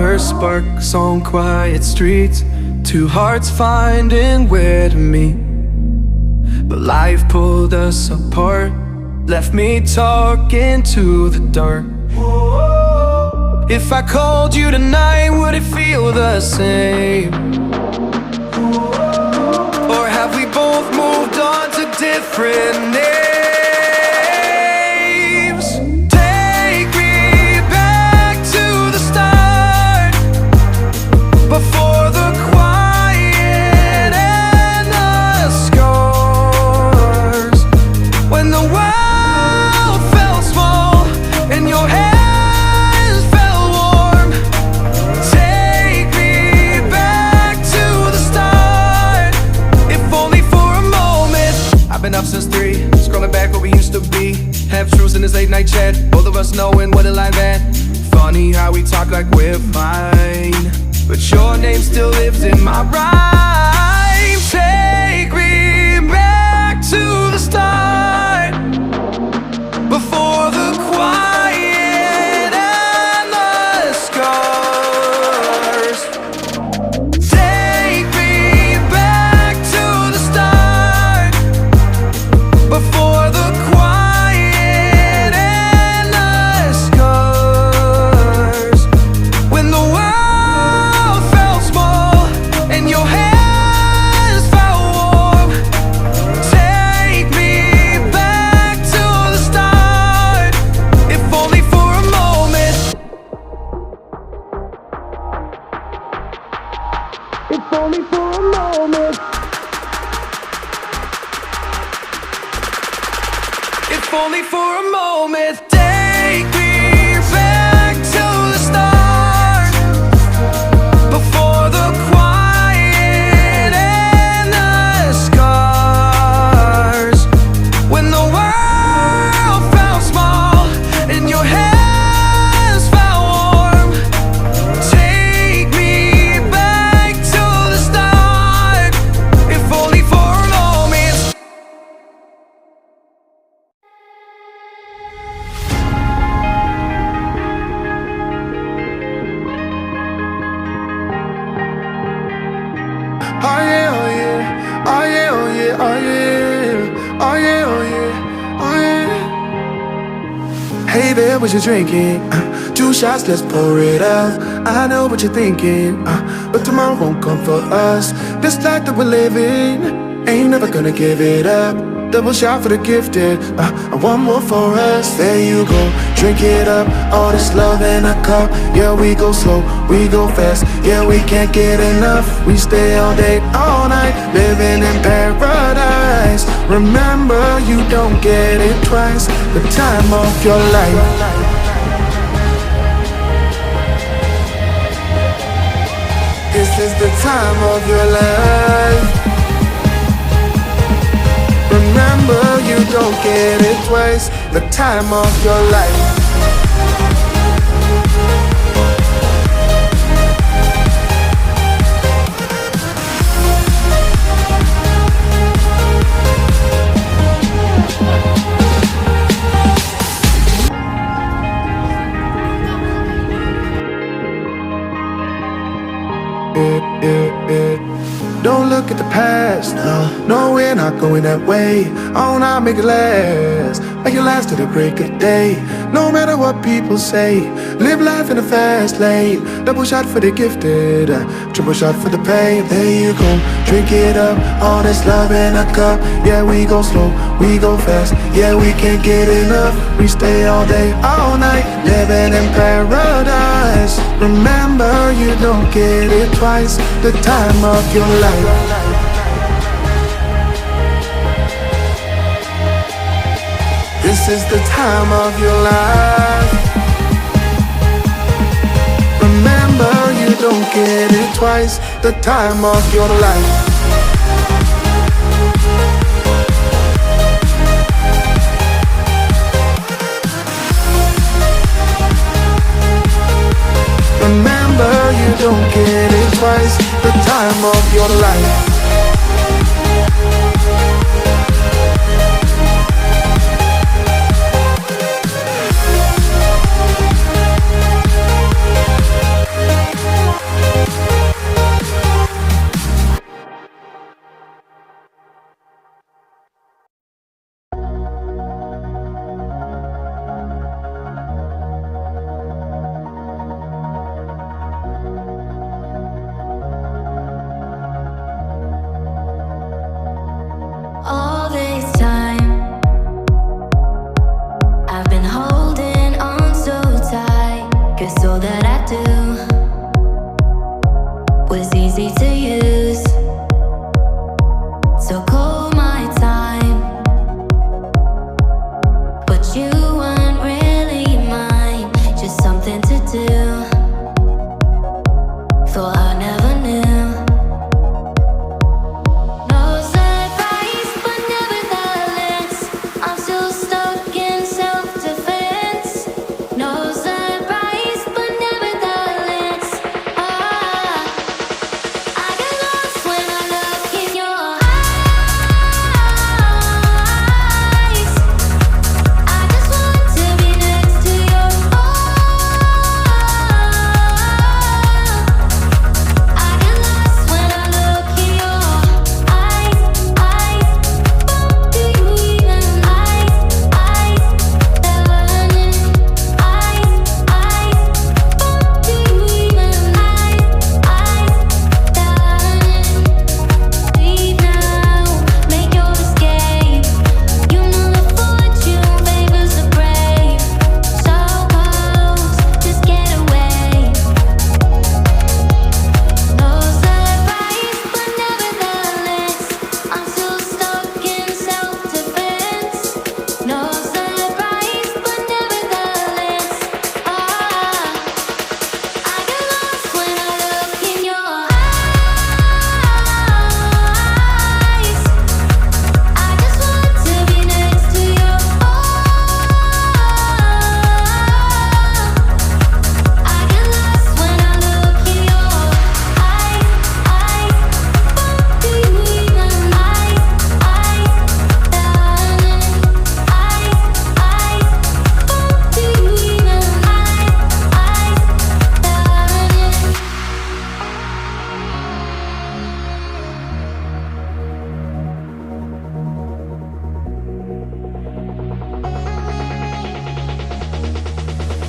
first sparks on quiet streets, two hearts finding where to meet. But life pulled us apart, left me talking to the dark. If I called you tonight, would it feel the same? Or have we both moved on to different names? Take me back to the start, before the quiet and the scars, when the world felt small and your hands felt warm. Take me back to the start, if only for a moment. I've been up since 3, scrolling back where we used to be. Half truths in this late night chat, both of us knowing what a lie that. Funny how we talk like we're fine, but your name still lives in my rhyme. Take me back to the start, before the quiet and the scars. Take me back to the start, before the quiet and the scars, when the world felt small and your hands felt warm. Take me back to the start, if only for a moment. If only for a moment. If only for a moment. Take me back to the start, before the quiet and the scars, when the world felt small and your hands felt warm. Take me back to the start, if only for a moment. Oh yeah, oh yeah, oh yeah, oh yeah, oh yeah, oh yeah, oh yeah, oh yeah. Hey there, what you drinking? 2 shots, let's pour it out. I know what you're thinking, but tomorrow won't come for us. This life that we're living, ain't never gonna give it up. Double shot for the gifted, and one more for us. There you go, drink it up. All this love in a cup. Yeah, we go slow, we go fast. Yeah, we can't get enough. We stay all day, all night, living in paradise. Remember, you don't get it twice. The time of your life. This is the time of your life. Remember, you don't get it twice. The time of your life. Don't look at the past, no, we're not going that way. Oh, now make it last, make it last to the break of day. No matter what people say, live life in a fast lane. Double shot for the gifted, triple shot for the pain. There you go, drink it up, all this love in a cup. Yeah, we go slow, we go fast. Yeah, we can't get enough. We stay all day, all night, living in paradise. Remember, you don't get it twice. The time of your life. This is the time of your life. Remember, you don't get it twice. The time of your life. Remember, you don't get it twice. The time of your life. it's all that I do. Was easy to use, so call my time. But you weren't really mine, just something to do. Thought I never knew. No surprise, but nevertheless, I'm still stuck in self-defense. No surprise, but nevertheless, I get lost when I look in your eyes. I just want to be next to your I get lost when I look in your eyes. Do you even burning? Do you even leave now, make your escape. You know the fortune favors the brave. So close, just get away. No surprise, but nevertheless, I'm still stuck in self-defense. No surprise, but nevertheless, I get lost when I look in your eyes. I just want to be next to your I get lost when I look in your eyes. Do you even do you even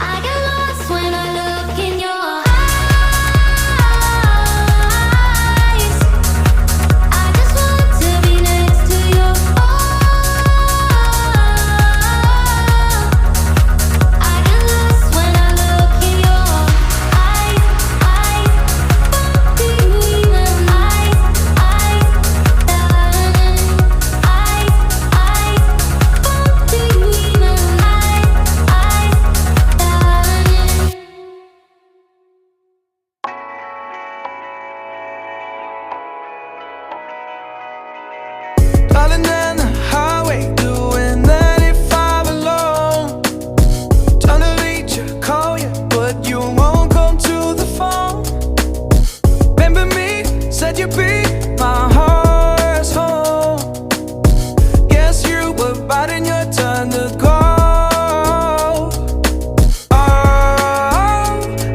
I get lost when I look in your eyes. I just want to be next to your I get lost when I look in your eyes. Do you even do you even Darling, down the highway, doing 95 alone. Trying to reach you, call you, but you won't come to the phone. Remember me, said you'd be my heart's home. Guess you were biding your turn to go. Oh,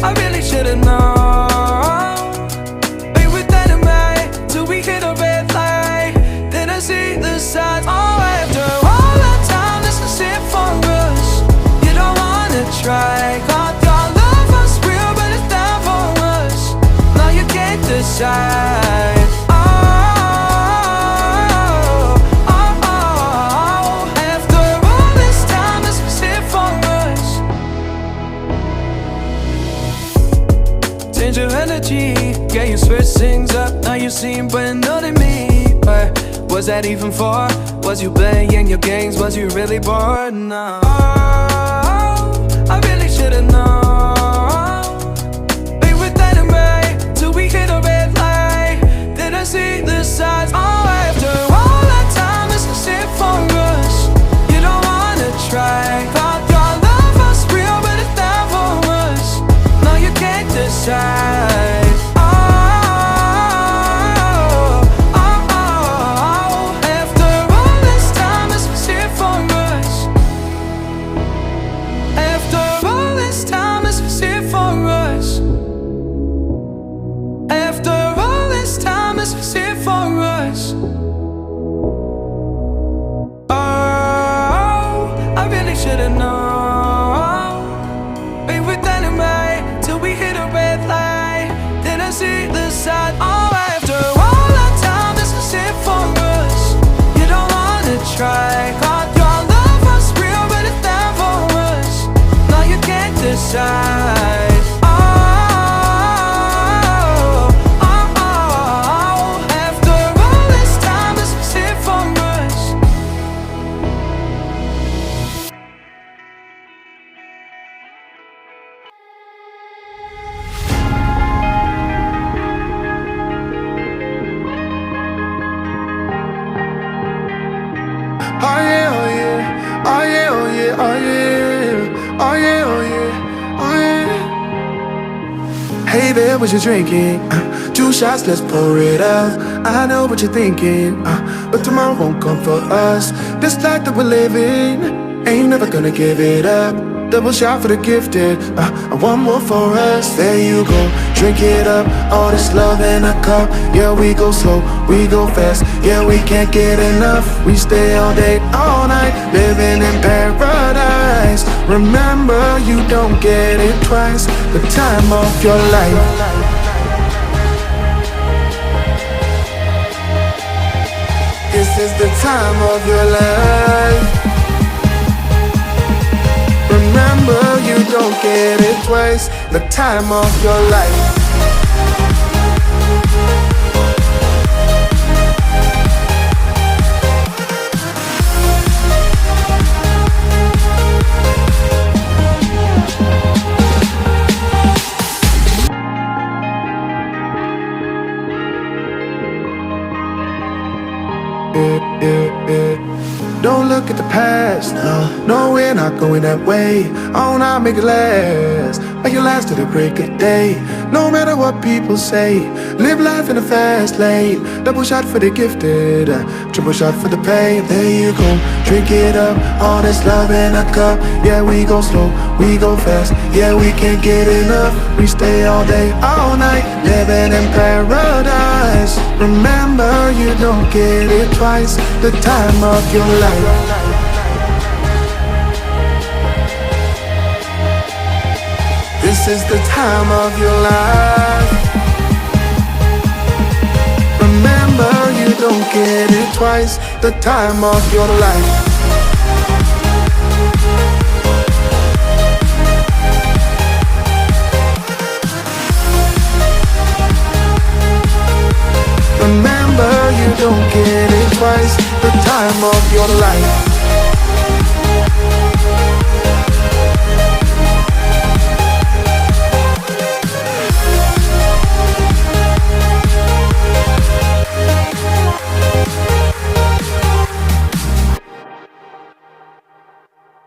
I really should've known. We were dynamite till we hit a red light. Then I see the signs. Oh, after all that time, this is it for us. You don't wanna try. Thought your love was real, but it's down for us. Now you can't decide. Oh, oh, oh. After all this time, this is it for us. Change your energy, yeah, you switch things up. Now you seem brand new to me. But was that even for? Was you playing your games? Was you really bored? No. Oh, I really should've known. We were dynamite till we hit a red light. Then I see the signs. Oh, after all that time, this is it for us. You don't wanna try. Thought your love was real, but it's down for us. No, you can't decide. Oh, oh, oh. After all this time, this is it for us. After all this time, yeah, oh yeah, oh yeah, oh yeah, oh yeah. Hey there, what you drinking? 2 shots, let's pour it out. I know what you're thinking, but tomorrow won't come for us. This life that we're living, ain't never gonna give it up. Double shot for the gifted, and one more for us. There you go, drink it up. All this love in a cup. Yeah, we go slow, we go fast. Yeah, we can't get enough. We stay all day, all night, living in paradise. Remember, you don't get it twice. The time of your life. This is the time of your life. Remember, you don't get it twice. The time of your life. Don't look at the past, no, we're not going that way. Oh, now make it last, make it last to the break of day. No matter what people say, live life in a fast lane. Double shot for the gifted, triple shot for the pain. There you go, drink it up, all this love in a cup. Yeah, we go slow, we go fast. Yeah, we can't get enough. We stay all day, all night, living in paradise. Remember, you don't get it twice. The time of your life. This is the time of your life. Remember, you don't get it twice. The time of your life. Remember, you don't get it twice. The time of your life.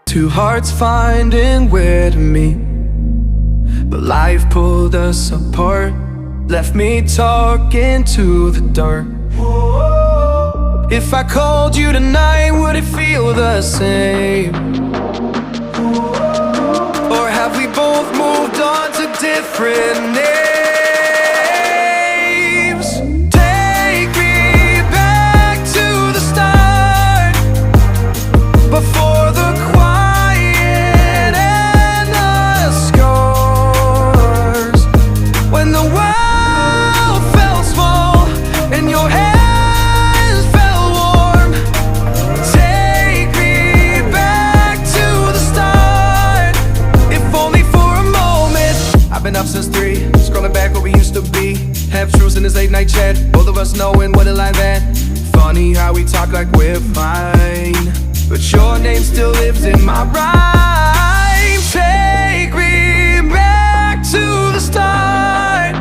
Two hearts finding where to meet, but life pulled us apart, left me talking to the dark. If I called you tonight, would it feel the same? Or have we both moved on to different names? Take me back to the start, before the quiet and the scars. When the world felt small and your hands felt warm. Take me back to the start, if only for a moment. I've been up since 3, scrolling back what we used to be. Half truths in this late night chat, both of us knowing what a lie that. Funny how we talk like we're fine, but your name still lives in my rhyme. Take me back to the start,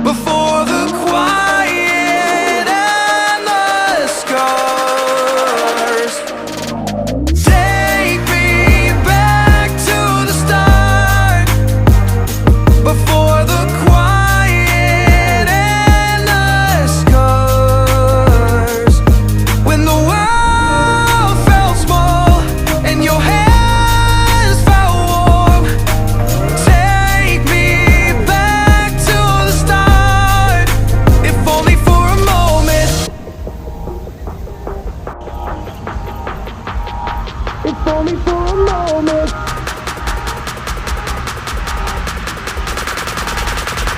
before the quiet and the scars. Take me back to the start, before the quiet and the scars. When the world felt small and your hands felt warm. Take me back to the start, if only for a moment. If only for a moment.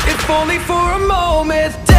If only for a moment.